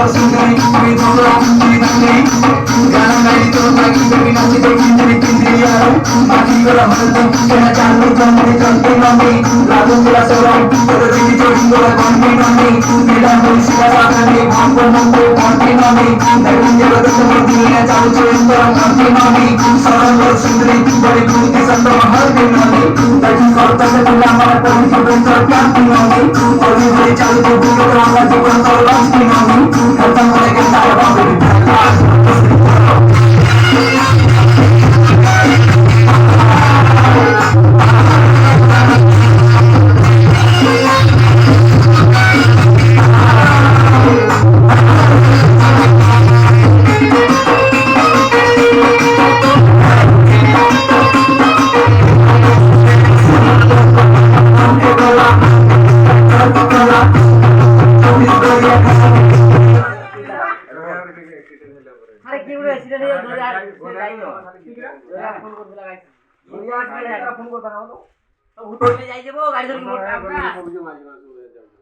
সুন্দরী তুমি তোমরা তুমি তুমি গান গাই তো থাকি তুমি নাচি দেখি তুমি কিন্দি আর মাটি করা হতো কেন জানো জন্মে জন্মে নামে লাগো তোরা সরম তোর দিদি চড়ি তোরা গন্ডি নামে মেলা মুর্শিদা সাথে ভাঙ্গ মঙ্গল গন্ডি নামে দেখুন যে কত তোমার দিনে যাও চড়ি তোরা গন্ডি নামে সরল সুন্দরী বড় কুতি সন্ত হর দিন নামে দেখুন করতে তুমি আমার পবিত্র বন্ধু ক্যাম্পি নামে তুমি বলে চালু তো তুমি আমার জীবন তোর লক্ষ্মী নামে খতম করে গেল তার বাবু আরে কি বলে সেটা নিয়ে ধরে আর যাই না ফোন করতে লাগাই ফোন করতে না তো উঠে যাই দেবো গাড়ি ধরে মোড়